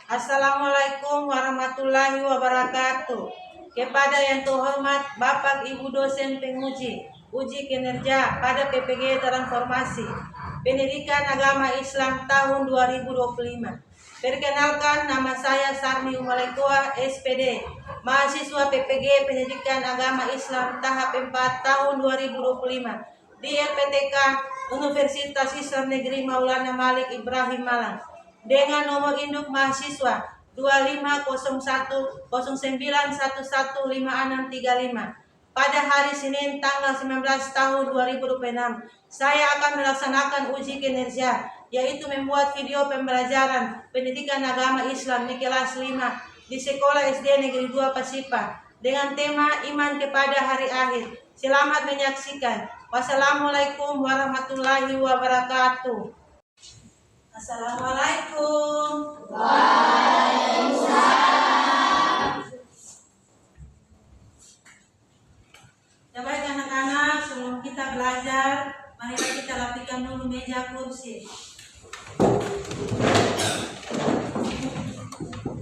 Assalamualaikum warahmatullahi wabarakatuh. Kepada yang terhormat Bapak Ibu dosen penguji uji kinerja pada PPG Transformasi Pendidikan Agama Islam tahun 2025. Perkenalkan, nama saya Sarni Umalekoa SPD, mahasiswa PPG Pendidikan Agama Islam tahap 4 tahun 2025 di LPTK Universitas Islam Negeri Maulana Malik Ibrahim Malang, dengan nomor induk mahasiswa 250109115635. Pada hari Senin tanggal 19 tahun 2026, saya akan melaksanakan uji kinerja, yaitu membuat video pembelajaran pendidikan agama Islam di kelas 5 di Sekolah SD Negeri 2 Pasipa dengan tema Iman kepada Hari Akhir. Selamat menyaksikan. Wassalamualaikum warahmatullahi wabarakatuh. Assalamualaikum. Waalaikumsalam. Ya baik anak-anak, sebelum kita belajar, mari kita rapikan dulu meja kursi.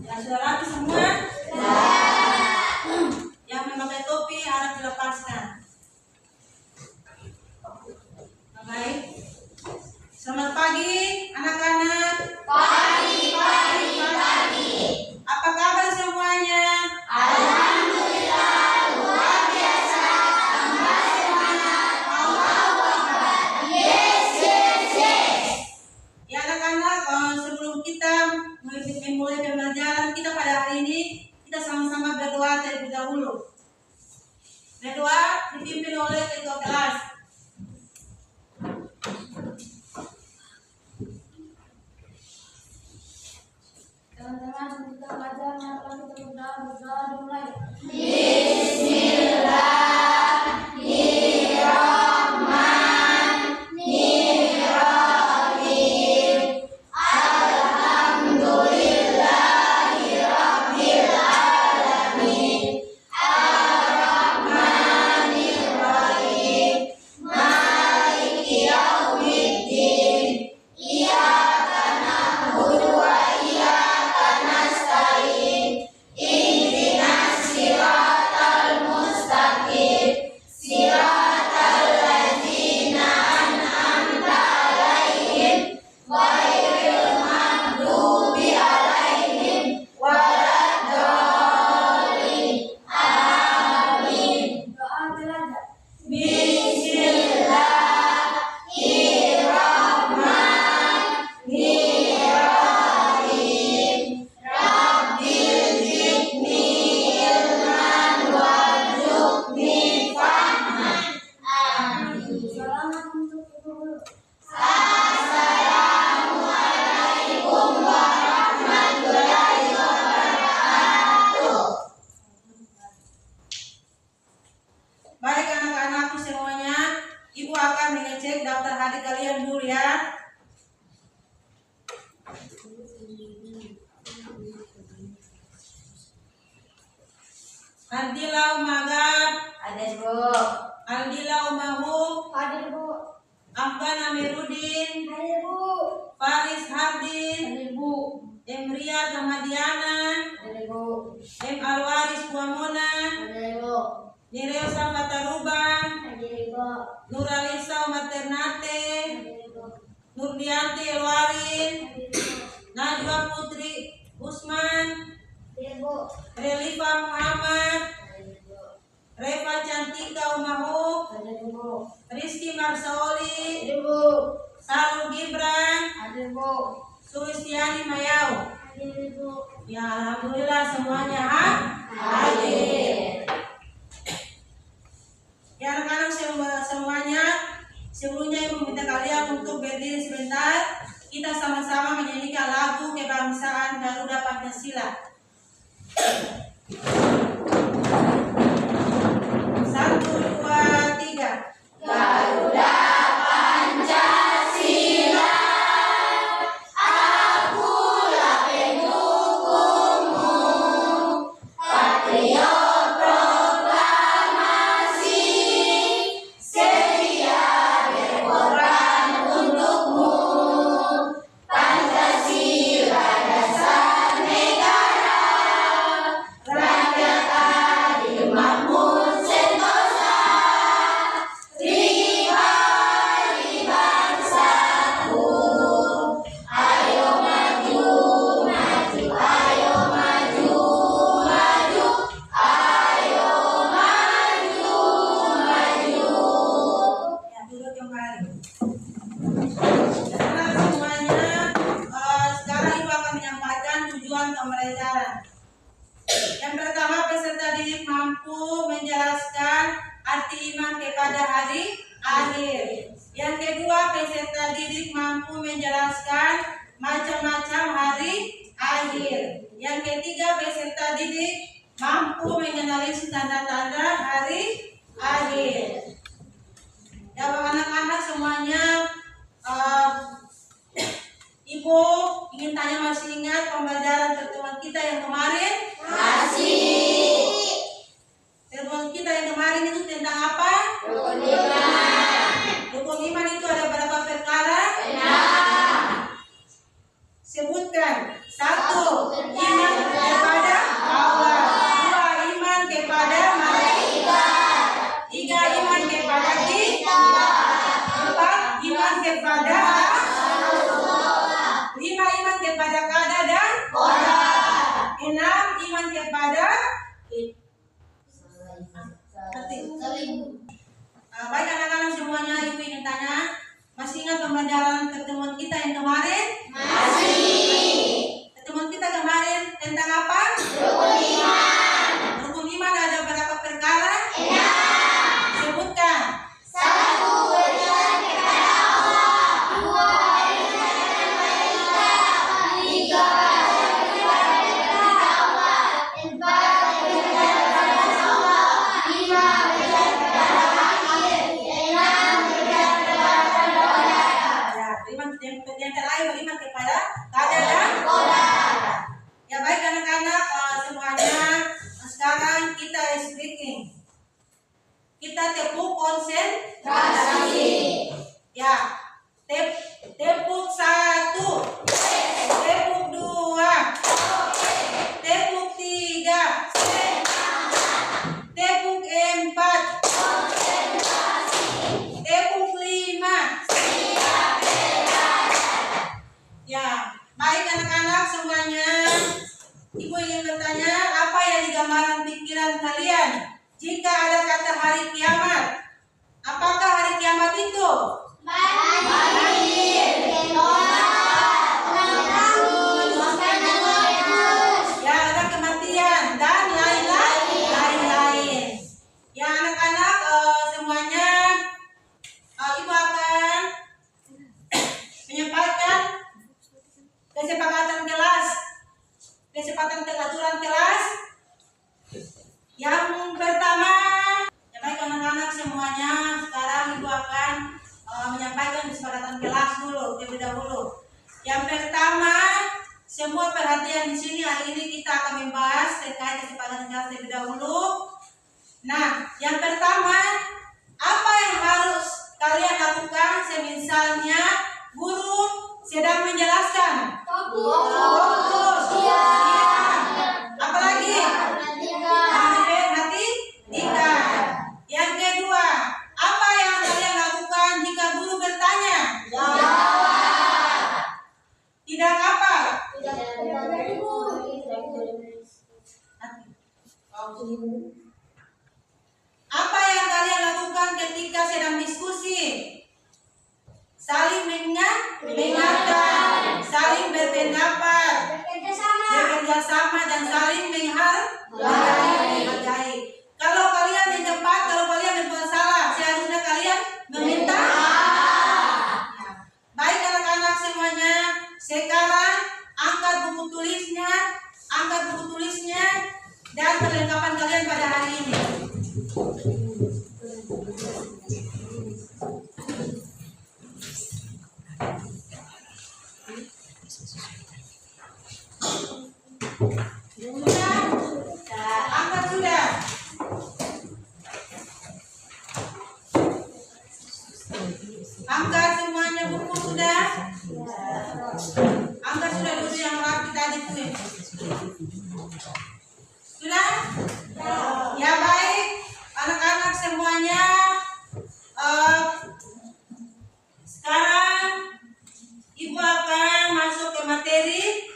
Ya sudah rapi semua? Ya. Yang memakai topi harap dilepaskan. Baik. Selamat pagi anak-anak. Pagi. Apa kabar semuanya? Alhamdulillah, luar biasa. Tambah semangat. Allahu Akbar. Yes. Ya anak-anak, sebelum kita memulai pembelajaran kita pada hari ini, kita sama-sama berdoa terlebih dahulu. Berdoa dipimpin oleh ketua kelas. Teman-teman, kita belajar mari kita berdoa dimulai. Bismillahirrahmanirrahim. Alhamdulillahirabbil alamin. Arrahmanirrahim. Maliki yaumiddin. Iyyaka na'budu wa iyyaka nasta'in. Ihdinas siratal mustaqim. Siratal ladzina an'amta 'alaihim ghairil maghdubi 'alaihim waladdallin. Amin. Doa belajar. Bismillahirrahmanirrahim. Rabbil zidni ilman warzuqni fahman. Amin. Selamat untuk ibu guru. Assalamualaikum warahmatullahi wabarakatuh. Baik anak-anakku semuanya, Ibu akan mengecek daftar hadir kalian dulu ya. Aldila Umagab, Ada Bu. Aldila Umahu, Hadir Bu. Afgan Amiruddin, Hadir Bu. Faris Hardin, Hadir Bu. Emria Ramadiana, Hadir Bu. M. Alwaris Puamona, Hadir Bu. Nireo Safataruban, Hadir Bu. Nuralisa Maternate, Hadir Bu. Nurdianti Elwarin, Hadir Bu. Najwa Putri Usman, Hadir Bu. Relifa Muhammad, Hadir Bu. Reva Cantika Umahu, Hadir Bu. Rizky Marsaoli, Hadir Bu. Sarul Gibran, Hadir Bu. Sulistiani Mayau. Hadir Bu. Ya alhamdulillah semuanya Hadir. Ya anak-anak semuanya, sebelumnya Ibu minta kalian untuk berdiri sebentar. Kita sama-sama menyanyikan lagu kebangsaan Garuda Pancasila. 1, 2, 3. Garuda Pancasila, akulah pendukungmu. Patriot proklamasi, setia berkorban untukmu. Pancasila dasar negara. pembelajaran. Yang pertama, peserta didik mampu menjelaskan arti iman kepada hari akhir. Yang kedua, peserta didik mampu menjelaskan macam-macam hari akhir. Yang ketiga, peserta didik mampu menganalisis tanda-tanda hari akhir. Ya, anak-anak semuanya, Ibu ingin tanya, masih ingat pembelajaran pertemuan kita yang kemarin? Masih. Pertemuan kita yang kemarin itu tentang apa? Rukun iman. Rukun iman itu ada berapa perkara? 6. Sebutkan. 1. Iman kepada Allah. 2. Iman kepada malaikat. 3. Iman kepada kita. 4. Iman kepada 5. Iman kepada qada dan qadar. 6. Iman kepada baik anak-anak semuanya, Ibu ingin tanya, masih ingat pembelajaran pertemuan kita yang kemarin? Masih. Pertemuan kita kemarin tentang apa? Rukun iman. Rukun iman ada berapa perkara? 6. Sebutkan. 1. Beriman kepada Allah. 2. Beriman kepada malaikat. 3. Beriman kepada Allah. 4. Beriman kepada Allah. 5. Beriman kepada akhir. 6. Beriman kepada qadar. Ya, yang terakhir beriman kepada qada dan Qadar. ya, baik anak-anak semuanya, sekarang kita speaking. Kita tepuk konsentrasi. Ya, tepuk 1, tepuk 2, tepuk 3, tepuk 4, tepuk 5. Ya, baik anak-anak semuanya, Ibu ingin bertanya, apa yang digambarkan pikiran kalian jika ada kata hari kiamat? Apakah hari kiamat itu? Ya, ada kematian dan lain-lain. Ya, anak-anak semuanya, Ibu akan menyampaikan kesepakatan aturan kelas. Yang pertama, ya baik anak-anak semuanya, sekarang Ibu akan menyampaikan kesepakatan kelas terlebih dahulu. Yang pertama, semua perhatian di sini, hari ini kita akan membahas terkait kesepakatan kelas terlebih dahulu. Nah, yang pertama, apa yang harus kalian lakukan semisalnya guru sedang menjelaskan? Fokus. Diam. Apalagi? Perhatikan. Yang kedua, apa yang kalian lakukan jika guru bertanya? Tidak apa? Apa yang kalian lakukan ketika sedang diskusi? Saling mengingatkan, saling berpendapat, bekerja sama dan saling menghargai. Kalau kalian di tempat, kalau kalian berbuat salah, seharusnya kalian meminta. Baik anak-anak semuanya, sekarang angkat buku tulisnya dan perlengkapan kalian pada hari ini. Angkat sudah. Angkat semuanya buku sudah. Angkat sudah dulu yang rapi tadi tuh. Sudah? Ya baik, anak-anak semuanya. Sekarang Ibu akan masuk ke materi.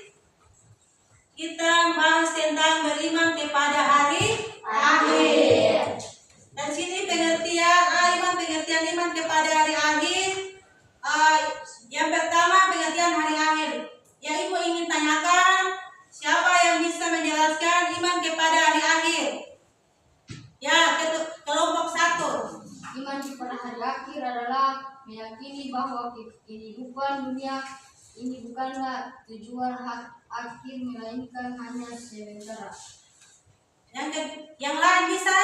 Kita bahas tentang beriman kepada hari akhir. Dan sini pengertian iman kepada hari akhir. Yang pertama pengertian hari akhir. Yang Ibu ingin tanyakan, siapa yang hari akhir adalah meyakini bahwa kehidupan dunia ini bukanlah tujuan akhir melainkan hanya sementara. Yang lain bisa?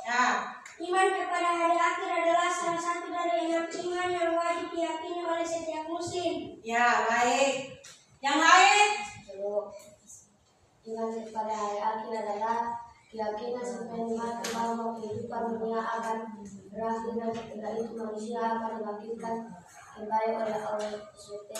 Ya. Iman kepada hari akhir adalah salah satu dari 6 iman yang wajib diyakini oleh setiap muslim. Ya, baik. Yang lain? Iman kepada hari akhir adalah keyakinan sepenuhnya bahwa kehidupan dunia akan berakhir dan ketika itu manusia akan dibangkitkan kembali oleh Allah SWT.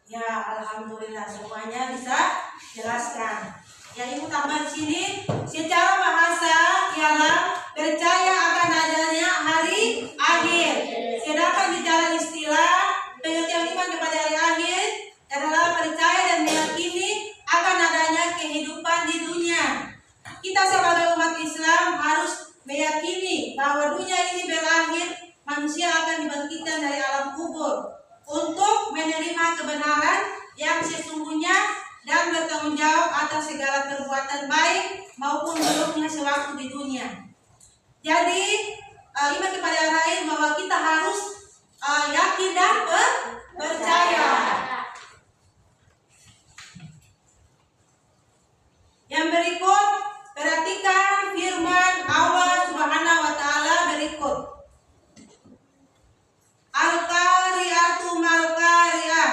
Ya, alhamdulillah semuanya bisa jelaskan. Yang ibu tambah di sini, secara bahasa ialah percaya akan adanya hari akhir. Sedangkan secara istilah, pengertian iman kepada hari akhir adalah percaya dan meyakini akan adanya kehidupan di dunia. Kita sebagai umat Islam harus meyakini bahwa dunia ini berakhir, manusia akan dibangkitkan dari alam kubur untuk menerima kebenaran yang sesungguhnya dan bertanggung jawab atas segala perbuatan baik maupun buruknya sewaktu di dunia. Jadi iman kepada hari akhir bahwa kita harus yakin dan percaya. Yang berikut, perhatikan firman Allah Subhanahu wa taala berikut. Al-qari'atu mal-qari'ah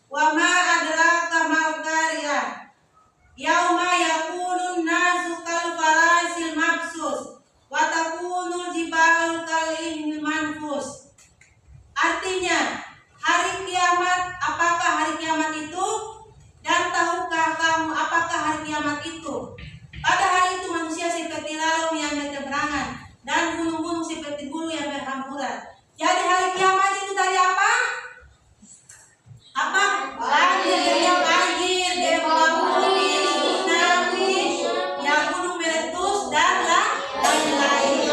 wa ma adraka mal-qari'ah. Yauma yakunun nasu kal farasil mabsus wa takunul jibalu kal ihnil manfus. Artinya, hari kiamat, apakah hari kiamat itu? Dan tahukah kamu apakah hari kiamat itu? Pada hari itu manusia seperti lalu yang berteberangan dan gunung-gunung seperti bulu yang berhamburan. Jadi hari kiamat itu dari apa? Apa? Banjir, gempa bumi, tsunami, yang gunung meletus dan lain-lain.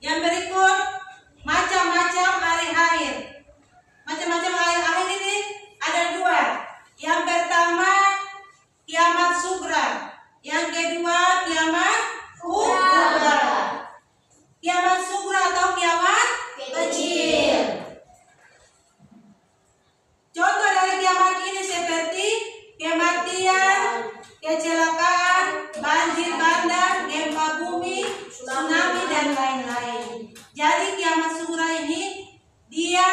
Yang berikut, macam-macam hari akhir. Macam-macam hari akhir ini ada 2. Yang pertama, kiamat sugra. Yang kedua, kiamat kubra. Kiamat sugra atau kiamat kecil. Contoh dari kiamat ini seperti kematian, kecelakaan, banjir bandang, gempa bumi, tsunami dan lain-lain. Jadi kiamat sugra ini dia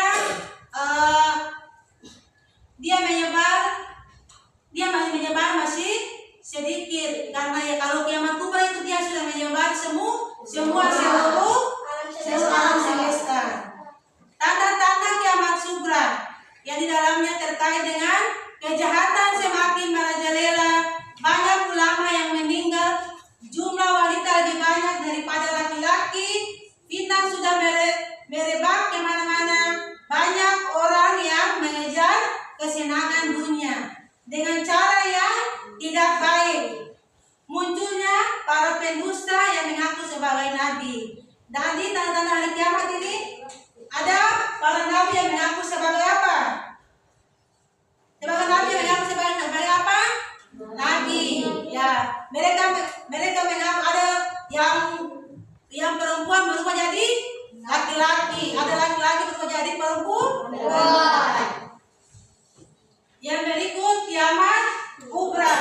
menyebar masih sedikit, karena ya kalau kiamat kubra itu dia sudah menyebar semua seluruh alam semesta. Tanda-tanda kiamat sugra yang di dalamnya terkait dengan kejahatan semakin merajalela, banyak ulama yang meninggal, jumlah wanita lebih banyak daripada laki-laki, fitnah sudah merebak kemana-mana, banyak orang yang mengejar kesenangan dunia dengan cara yang tidak baik. Munculnya para pendusta yang mengaku sebagai nabi. Dan di tanda-tanda hari kiamat ini ada para nabi yang mengaku sebagai apa? Sebagai nabi yang mengaku sebagai apa? Nabi. Ya, mereka mengaku ada yang perempuan berubah jadi laki-laki, ada laki-laki berubah jadi perempuan. Yang berikut kiamat kubra.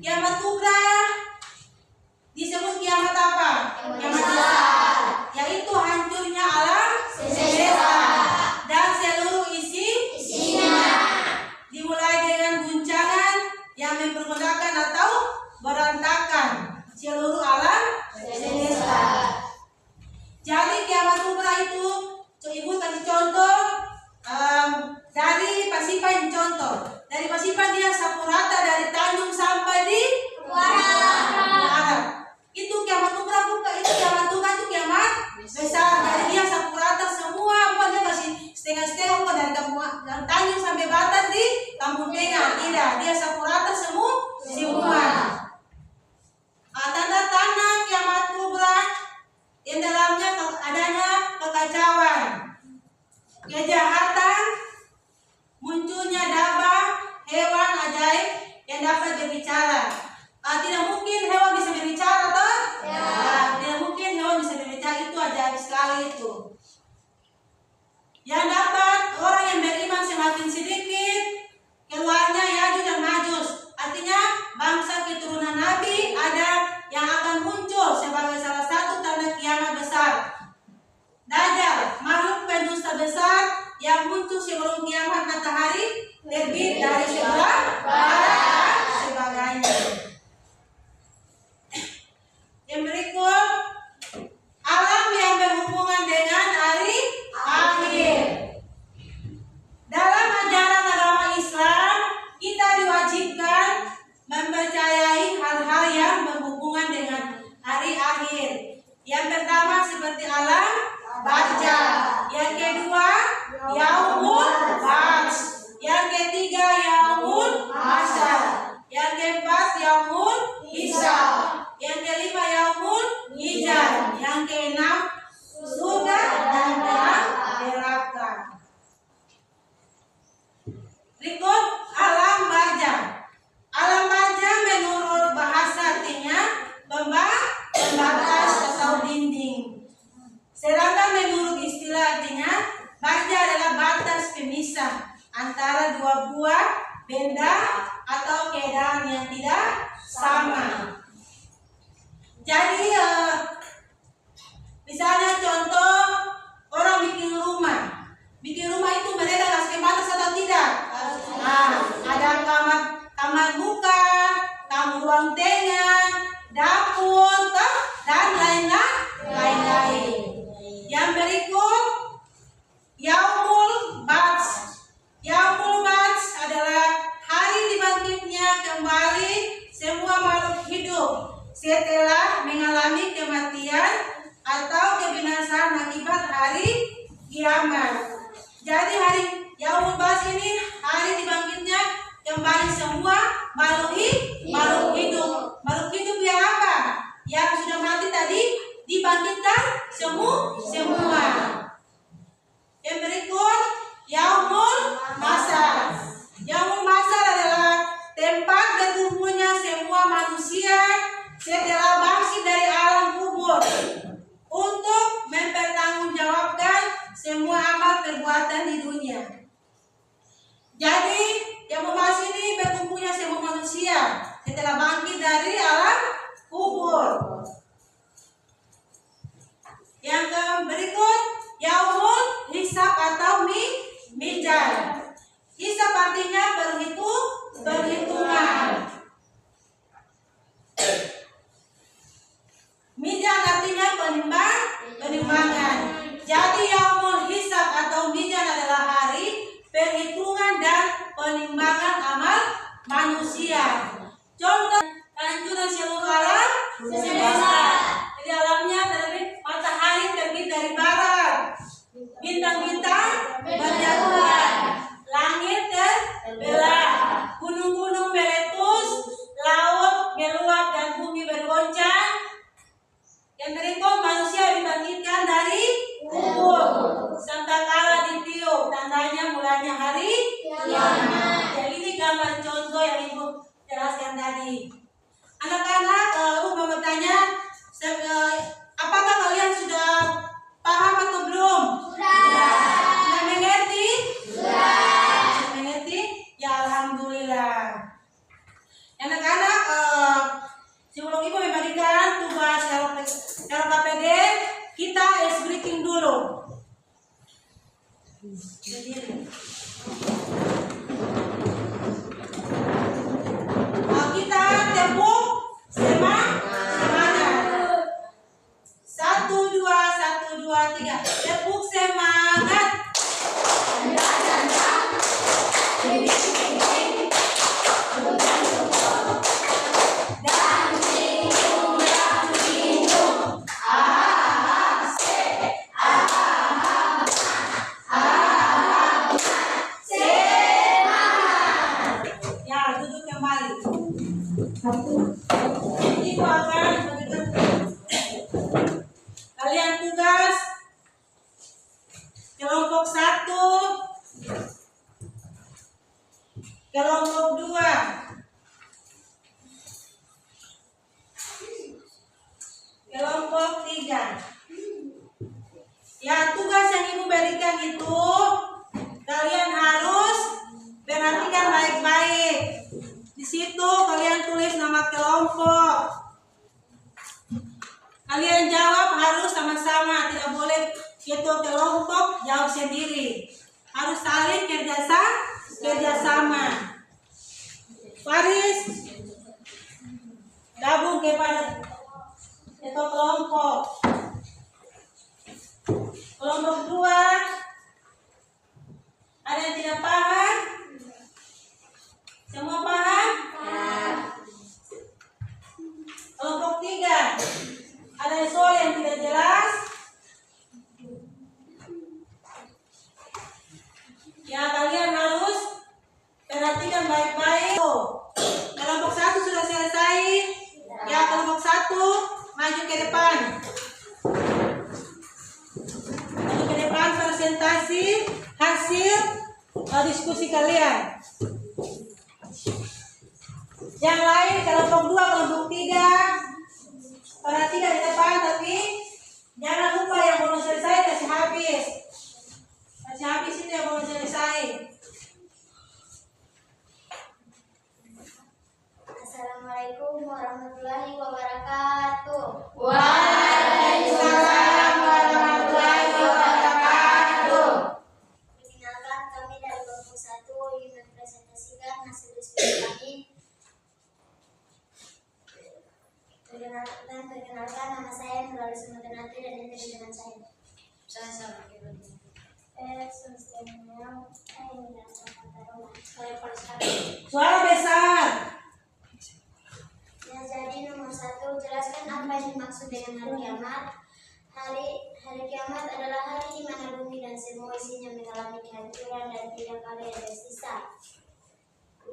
Kiamat kubra disebut kiamat apa? Kiamat besar, yaitu hancurnya alam semesta dan seluruh isinya. Dimulai dengan guncangan yang mempergunakan atau berantakan seluruh alam semesta. Jadi kiamat kubra itu, ibu kasih contoh dari Pasipan. Contoh dari Pasipan dia sapu rata dari Tanjung sampai di Muara. sebuah benda atau keadaan yang tidak sama. Jadi misalnya contoh orang bikin rumah. Bikin rumah itu mereka kasih batas atau tidak? Nah, ada kamar buka, kamar ruang tengah, dapur, dan lain-lain. Yang berikut Yaumul Ba'ts. Yaumul Ba'ts adalah hari dibangkitnya kembali semua makhluk hidup setelah mengalami kematian atau kebinasaan akibat hari kiamat. Jadi hari Yaumul Ba'ts ini hari dibangkitnya kembali semua makhluk hidup. Makhluk hidup yang apa? Yang sudah mati tadi dibangkitkan semua. Yang berikut Yaumul Mahsyar. Yaumul Mahsyar adalah tempat berkumpulnya semua manusia setelah bangkit dari alam kubur untuk mempertanggungjawabkan semua amal perbuatan di dunia. Jadi Yaumul Mahsyar ini berkumpulnya semua manusia setelah bangkit dari alam kubur. Yang berikut Yaumul Hisab atau Mizan. Hisab artinya berhitungan. Mizan artinya penimbangan. Jadi Yaumul Hisab atau Mizan adalah hari perhitungan dan penimbangan amal manusia. Contoh anjuran seluruh alam semesta. Di dalamnya terbit matahari terbit dari barat, bintang-bintang berjatuhan, langit terbelah, gunung-gunung meletus, laut meluap dan bumi bergoncang. Yang berikut manusia dibangkitkan dari kubur, sangkakala ditiup, tandanya mulanya hari kiamat. Jadi ini gambar contoh yang Ibu jelaskan tadi. Anak-anak, mau bertanya, apakah kalian sudah paham atau belum? Sudah mengerti? Sudah mengerti? Ya alhamdulillah. Anak-anak, sebelum Ibu membagikan tugas dalam KPD, kita ice breaking dulu. Kita tepuk semangat. 1, 2, 3. Tepuk semangat. Ya, duduk kembali. Ibu akan berikan kalian tugas kelompok 1, kelompok 2, kelompok 3. Ya, tugas yang Ibu berikan itu kalian harus perhatikan baik-baik. Di situ kalian tulis nama kelompok. Kalian jawab harus sama-sama, tidak boleh satu kelompok jawab sendiri. Harus saling kerjasama. Faris gabung kepada satu kelompok. Kelompok 2, ada yang tidak paham? Semua paham? Kelompok 3, ada soal yang tidak jelas? Ya, kalian harus perhatikan baik-baik. Kelompok 1 sudah selesai. Ya, kelompok 1 maju ke depan. Maju ke depan presentasi hasil diskusi kalian. Yang lain kelompok 2, kelompok 3 perhatikan di depan, tapi jangan lupa yang belum selesai kasih habis. Kasih habis itu yang belum selesai.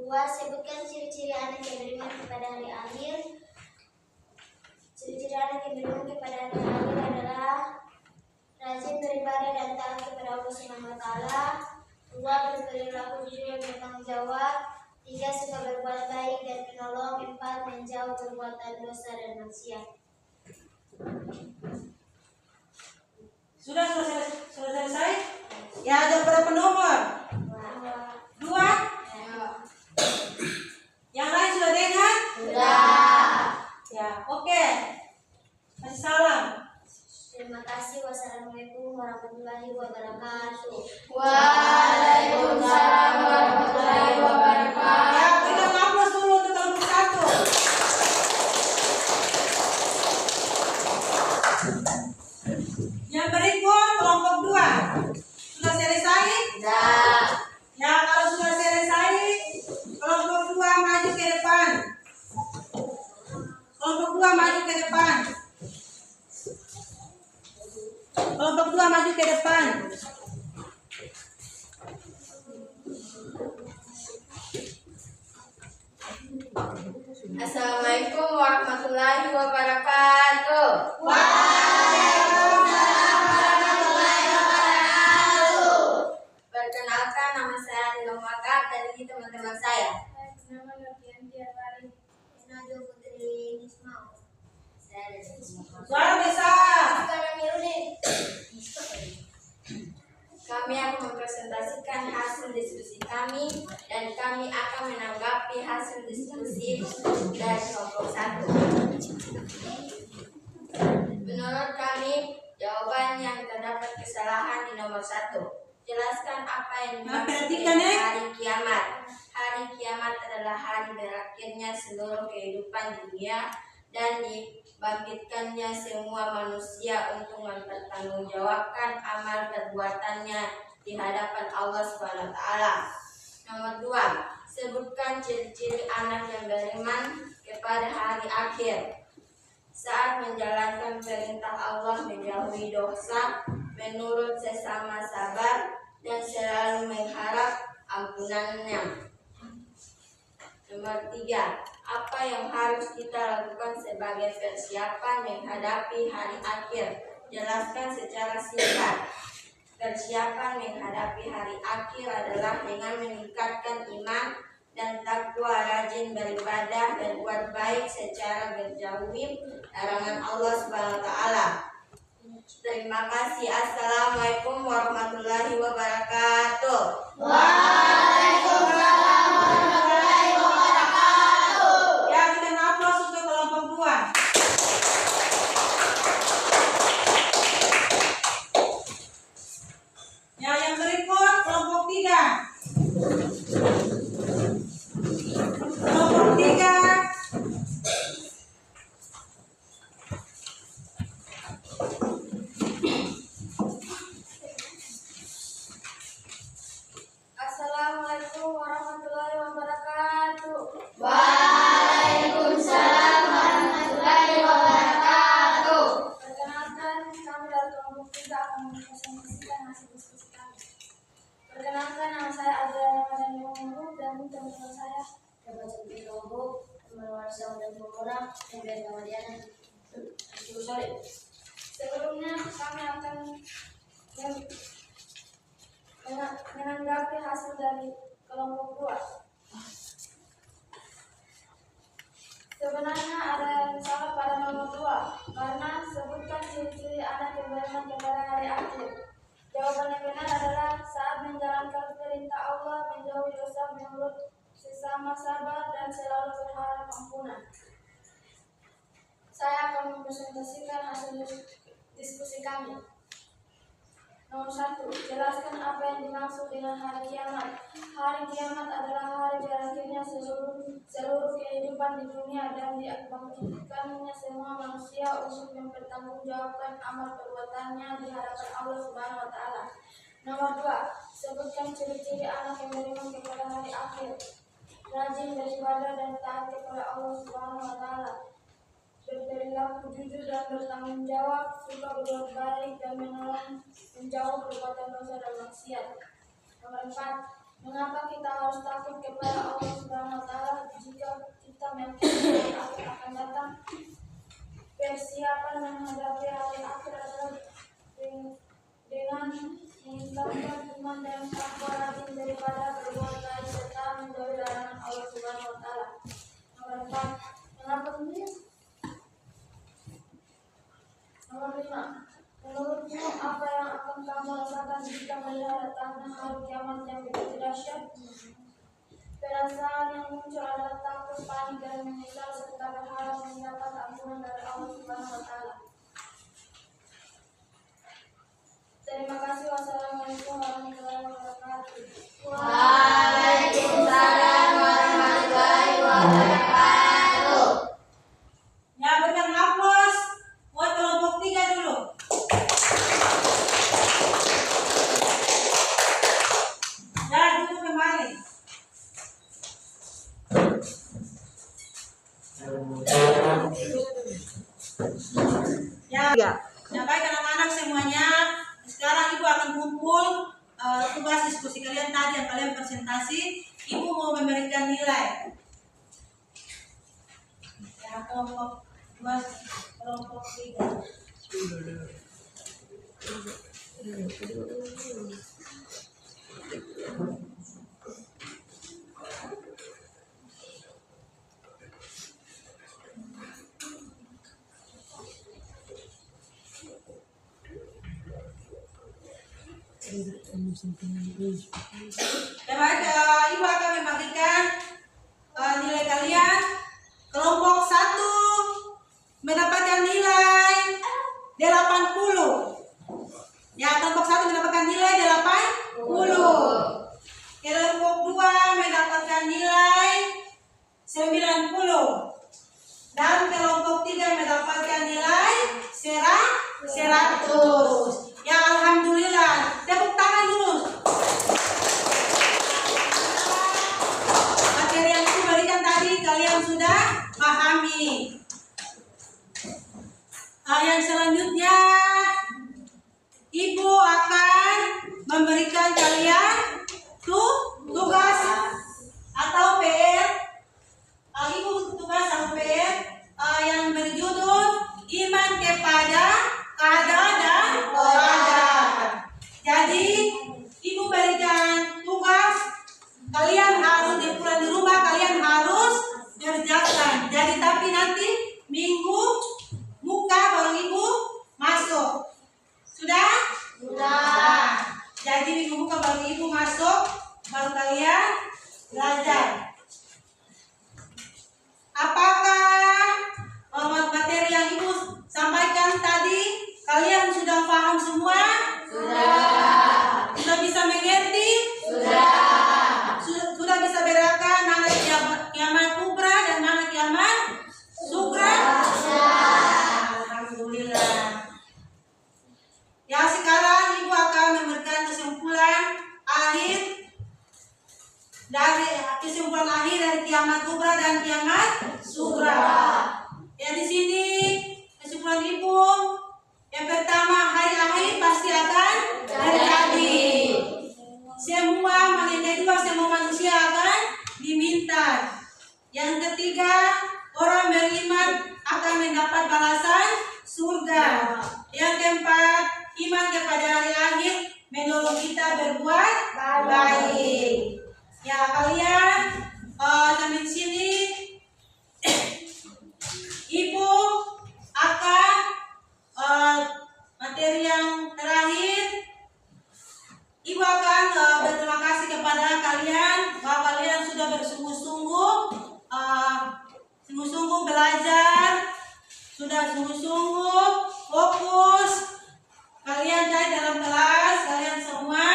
2. Sebutkan ciri-ciri anak yang beriman kepada hari akhir. Ciri-ciri anak yang beriman kepada hari akhir adalah rajin beribadah dan taat kepada Allah Subhanahu wa taala. 2. Berperilaku jujur dan bertanggung jawab. 3. Suka berbuat baik dan menolong. 4. Menjauh perbuatan dosa dan maksiat. Sudah selesai? Ya, ada berapa nomor? 2. Yang lain sudah dengar? Sudah. Ya, oke. Kasih salam. Terima kasih. Wassalamualaikum warahmatullahi wabarakatuh. Waalaikumsalam warahmatullahi wabarakatuh. Ya, berikan aplaus dulu untuk kelompok 1. Yang berikut kelompok 2. Sudah selesai? Sudah. Ya, kalau sudah selesai, kelompok 2 maju ke depan. Kelompok 2 maju ke depan. Kelompok 2 maju ke depan. Assalamualaikum warahmatullahi wabarakatuh. Perkenalkan, nama saya Adila Muakab dan ini teman-teman saya. Nama Nurdian Tiarwari. Nado Putri Nismau. Saya dari Suara besar. Sekarang Mirudin. Kami akan mempresentasikan hasil diskusi kami dan kami akan menanggapi hasil diskusi dari kelompok 1. Menurut kami, jawaban yang terdapat kesalahan di nomor 1. Jelaskan apa yang dimaksud dengan hari kiamat. Hari kiamat adalah hari berakhirnya seluruh kehidupan dunia dan dibangkitkannya semua manusia untuk mempertanggungjawabkan amal perbuatannya di hadapan Allah Subhanahu wa taala. Nomor 2, sebutkan ciri-ciri anak yang beriman kepada hari akhir. Saat menjalankan perintah Allah, menjauhi dosa, menurut sesama sabar, dan selalu mengharap ampunannya. Nomor 3, apa yang harus kita lakukan sebagai persiapan menghadapi hari akhir? Jelaskan secara singkat. Persiapan menghadapi hari akhir adalah dengan meningkatkan iman dan takwa, rajin beribadah, berbuat baik secara berjauhi larangan Allah Subhanahu wa taala. Terima kasih. Assalamualaikum warahmatullahi wabarakatuh. Waalaikumsalam warahmatullahi wabarakatuh. Ya, kita aplaus untuk kelompok 2. Ya, yang berikut kelompok 3. Kelompok 3. Assalamualaikum warahmatullahi wabarakatuh. Waalaikumsalam warahmatullahi wabarakatuh. Perkenalkan, kami dari kelompok 3 akan mempresentasikan hasil diskusi kami. Perkenalkan, nama saya Adriana Madani Umuru dan teman-teman saya Dapat seperti kelompok Warsa dan Pemurah dan Bendamadiana. Sebelumnya kami akan menanggapi hasil dari kelompok 2. Sebenarnya ada yang salah pada nomor 2 karena sebutkan ciri-ciri anak yang beriman kepada hari akhir. Jawaban yang benar adalah saat menjalankan perintah Allah, menjauhi dosa, menurut sesama sabar, dan selalu berharap ampunan. Saya akan mempresentasikan hasil diskusi kami. Nomor 1, jelaskan apa yang dimaksud dengan hari kiamat. Hari kiamat adalah hari berakhirnya seluruh kehidupan di dunia dan dibangkitkannya semua manusia untuk mempertanggungjawabkan amal perbuatannya di hadapan Allah Subhanahu wa taala. Nomor 2, sebutkan ciri-ciri anak yang beriman kepada hari akhir. Rajin beribadah dan taat kepada Allah Subhanahu wa taala. Berperilaku jujur dan bertanggung jawab, suka berbuat baik dan menolong, menjauh perbuatan dosa dan maksiat. Nomor 4, mengapa kita harus takut kepada Allah Subhanahu meyakini akhir akan datang. Persiapan menghadapi hari akhir adalah dengan meningkatkan iman dan takwa, rajin daripada berbuat baik serta menjauhi larangan Allah Subhanahu wa taala. Nomor 4. Kenapa ini? Nomor 5. Menurutmu apa yang akan kamu rasakan jika melihat datangnya hari kiamat yang begitu dahsyat? Perasaan yang muncul adalah takut, panik, dan menyesal serta berharap mendapat ampunan dari Allah Subhanahu wa taala. Terima kasih. Wassalamualaikum warahmatullahi wabarakatuh. Waalaikumsalam warahmatullahi wabarakatuh. Ya, berikan aplaus buat kelompok 3 dulu. Dan duduk kembali. Ya, baik anak-anak semuanya. Sekarang Ibu akan kumpul tugas diskusi kalian tadi yang kalian presentasi. Ibu mau memberikan nilai. Ya, kelompok 2, kelompok 3. Ya, baik, Ibu akan membagikan nilai kalian. Kelompok 1 mendapatkan nilai 80. Ya, kelompok 1 mendapatkan nilai 80. Kelompok 2 mendapatkan nilai 90. Dan kelompok 3 mendapatkan nilai 100. Ya, alhamdulillah. Tepuk tangan dulu. Materi yang saya berikan tadi kalian sudah pahami. Yang selanjutnya Ibu akan memberikan kalian tugas atau PR. Ibu tugas atau PR yang berjudul iman kepada qada dan qadar. Jadi Ibu berikan tugas, kalian harus di rumah kalian harus kerjakan. Jadi tapi nanti minggu muka baru Ibu masuk. Sudah? Sudah. Jadi minggu muka baru Ibu masuk, baru kalian belajar. Apakah materi yang Ibu sampaikan tadi kalian sudah paham semua? Sudah. Sudah bisa mengerti? Sudah. Sudah bisa bedakan mana kiamat kubra dan mana kiamat sugra? Alhamdulillah. Ya, sekarang Ibu akan memberikan kesimpulan akhir dari kiamat kubra dan kiamat sugra. Ya, di sini kesimpulan Ibu, yang pertama, hari akhir pasti akan terjadi. Semua manusia akan diminta. Yang ketiga, orang beriman akan mendapat balasan surga. Yang keempat, iman kepada hari akhir mendorong kita berbuat baik. Ya, kalian sampai sini Ibu akan materi yang terakhir. Ibu akan berterima kasih kepada kalian bahwa kalian sudah bersungguh-sungguh belajar, sudah sungguh-sungguh fokus. Kalian dari dalam kelas, kalian semua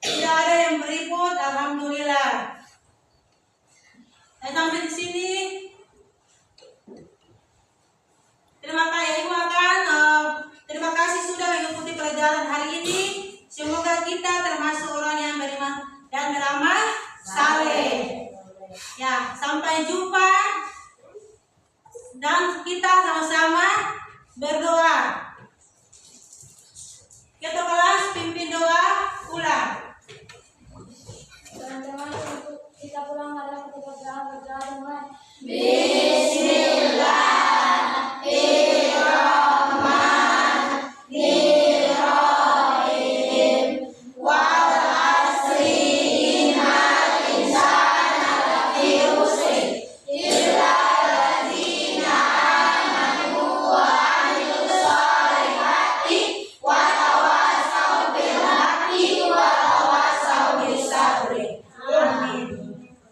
tidak ada yang beribut, alhamdulillah. Dan sampai di sini terima kasih. Ibu akan terima kasih sudah mengikuti pelajaran hari ini. Semoga kita termasuk orang yang beriman dan beramal saleh. Ya, sampai jumpa dan kita sama-sama berdoa. Ketua kelas pimpin doa ulang. Teman-teman, untuk kita pulang adalah ketika berjalan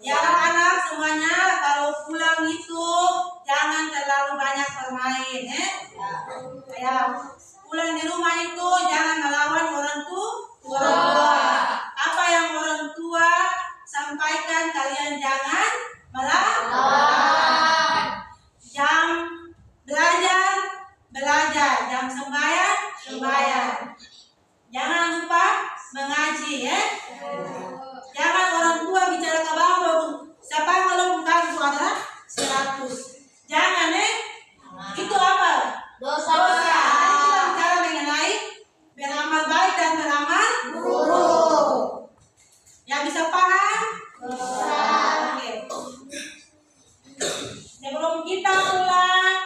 Ya anak-anak semuanya kalau pulang itu jangan terlalu banyak bermain, ya. Pulang di rumah itu jangan melawan orang tua. Apa yang orang tua sampaikan kalian jangan melawan. Jam belajar, jam sembahyang. Jangan lupa mengaji, ya. Jangan orang tua bicara ke bawah baru siapa yang kalau bukan itu adalah 100. Jangan, itu apa? Dosa. Kita bicara mengenai beramal baik dan beramal buruk. Yang bisa paham? Oke. Sebelum kita pulang,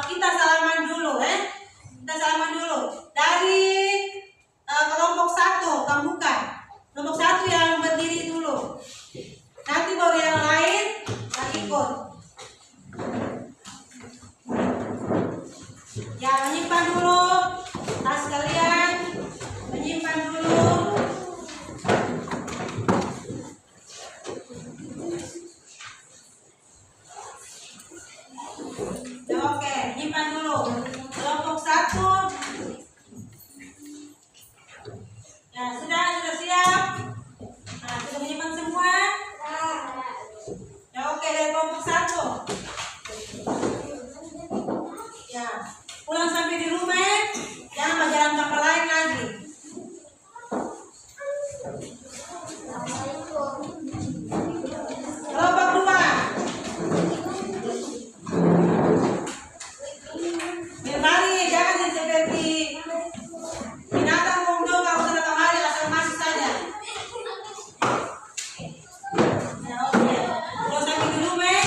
kita salaman dulu, Kita salaman dulu. Dari kelompok 1, kamu bukan. Kelompok 1 yang berdiri dulu. Nanti baru yang lain yang ikut. Ya, menyimpan dulu tas kalian. Menyimpan dulu. Ya, oke, menyimpan dulu. Kelompok 1. Ya, sudah siap. Nah, sudah menyimpan semua? Ya, oke, dari kelompok 1. Ya, pulang sampai di rumah, jangan berjalan kapal lain lagi. Kelompok 2. Berbaring, jangan seperti binatang monggo kalau sudah kemari asal masuk saja. Ya, oke. Kalau sampai di rumah.